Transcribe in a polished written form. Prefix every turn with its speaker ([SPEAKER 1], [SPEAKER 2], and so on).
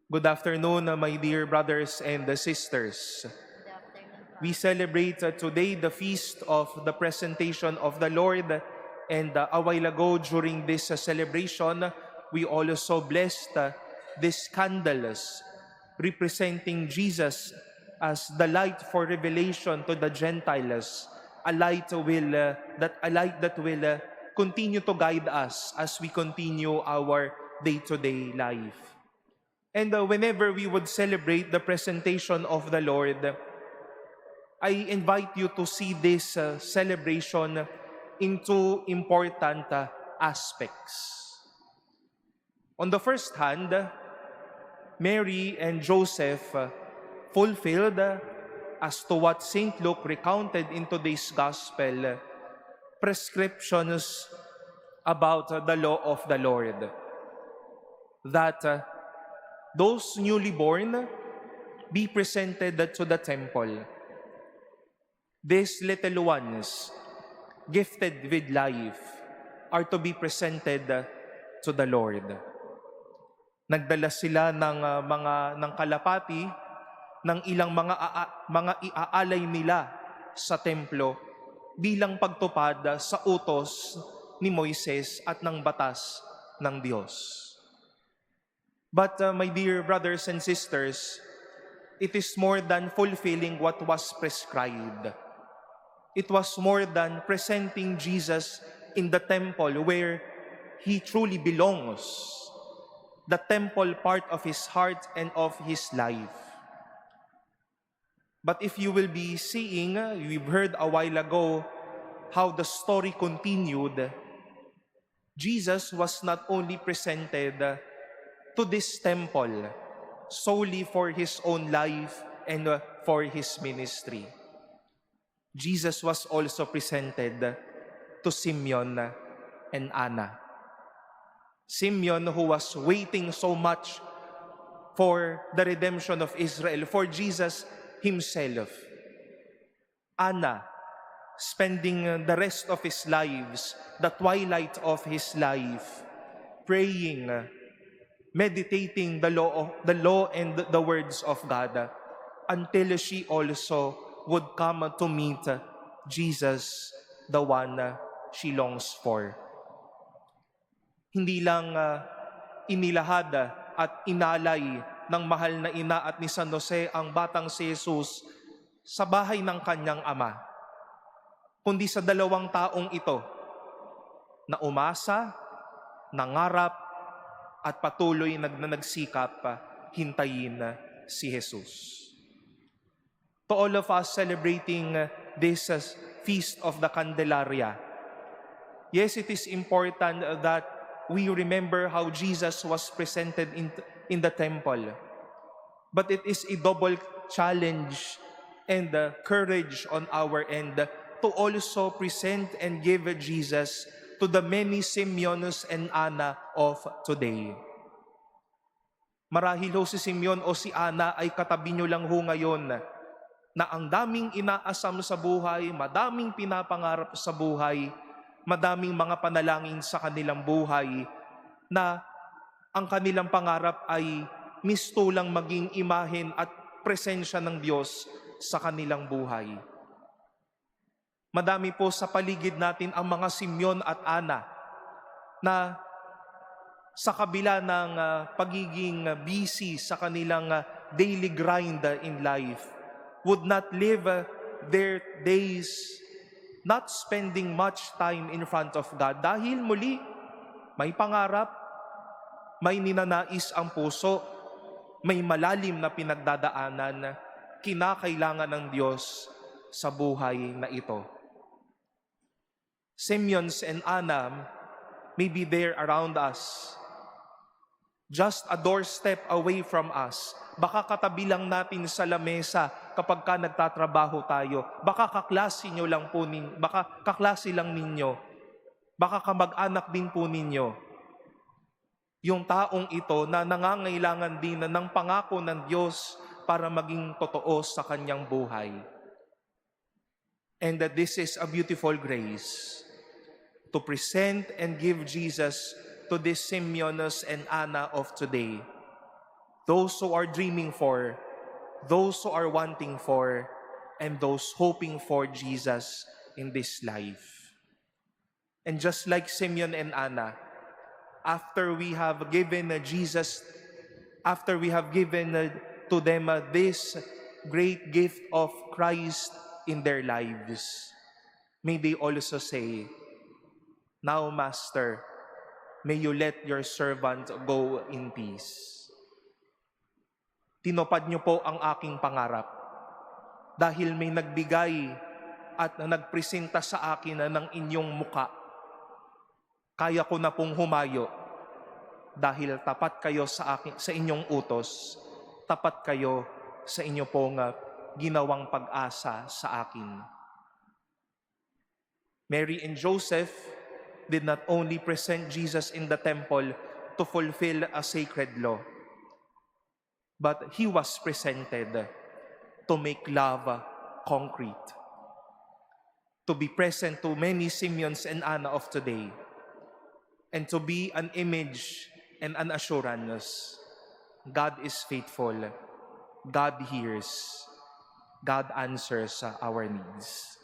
[SPEAKER 1] Good afternoon, my dear brothers and sisters.
[SPEAKER 2] Good afternoon po.
[SPEAKER 1] We celebrate today the feast of the presentation of the Lord, and a while ago during this celebration, we also blessed these candles representing Jesus as the light for revelation to the Gentiles, a light that will continue to guide us as we continue our day-to-day life. And whenever we would celebrate the presentation of the Lord, I invite you to see this celebration in two important aspects. On the first hand, Mary and Joseph fulfilled, as to what St. Luke recounted in today's Gospel, prescriptions about the law of the Lord. That those newly born be presented to the temple. These little ones, gifted with life, are to be presented to the Lord. Nagdala sila ng kalapati ng ilang mga iaalay nila sa templo bilang pagtupad sa utos ni Moises at ng batas ng Diyos. But my dear brothers and sisters, it is more than fulfilling what was prescribed. It was more than presenting Jesus in the temple where He truly belongs, the temple part of His heart and of His life. But if you will be seeing, we've heard a while ago how the story continued. Jesus was not only presented to this temple solely for His own life and for His ministry. Jesus was also presented to Simeon and Anna. Simeon, who was waiting so much for the redemption of Israel, for Jesus Himself. Anna, spending the rest of his lives, the twilight of his life, praying, meditating the law and the words of God, until she also would come to meet Jesus, the one she longs for. Hindi lang inilahad at inalay ng mahal na ina at ni San Jose ang batang si Jesus sa bahay ng kanyang ama, kundi sa dalawang taong ito na umasa, nangarap, at patuloy nagsikap hintayin si Jesus. To all of us celebrating this Feast of the Candelaria, yes, it is important that we remember how Jesus was presented in the temple. But it is a double challenge and courage on our end to also present and give Jesus to the many Simeons and Anna of today. Marahil ho si Simeon o si Anna ay katabi nyo lang ho ngayon na ang daming inaasam sa buhay, madaming pinapangarap sa buhay, madaming mga panalangin sa kanilang buhay, na ang kanilang pangarap ay mistulang maging imahen at presensya ng Diyos sa kanilang buhay. Madami po sa paligid natin ang mga Simeon at Anna na sa kabila ng pagiging busy sa kanilang daily grind in life, would not live their days not spending much time in front of God dahil muli may pangarap, may ninanais ang puso, may malalim na pinagdadaanan, kinakailangan ng Diyos sa buhay na ito. Simeons and Anna may be there around us, just a doorstep away from us. Baka katabi lang natin sa lamesa kapag ka nagtatrabaho tayo. Baka kaklase nyo lang po baka kaklase lang ninyo. Baka kamag-anak din po ninyo. Yung taong ito na nangangailangan din ng pangako ng Diyos para maging totoo sa kanyang buhay. And that this is a beautiful grace to present and give Jesus to these Simeons and Anna of today, those who are dreaming for, those who are wanting for, and those hoping for Jesus in this life. And just like Simeon and Anna, after we have given Jesus, after we have given to them this great gift of Christ in their lives, may they also say, "Now, Master, may you let your servant go in peace." Tinupad niyo po ang aking pangarap dahil may nagbigay at nagpresenta sa akin ng inyong muka. Kaya ko na pong humayo dahil tapat kayo sa akin, sa inyong utos, tapat kayo sa inyo pong ginawang pag-asa sa akin. Mary and Joseph did not only present Jesus in the temple to fulfill a sacred law, but he was presented to make love concrete, to be present to many Simeons and Anna of today, and to be an image and an assurance. God is faithful. God hears. God answers our needs.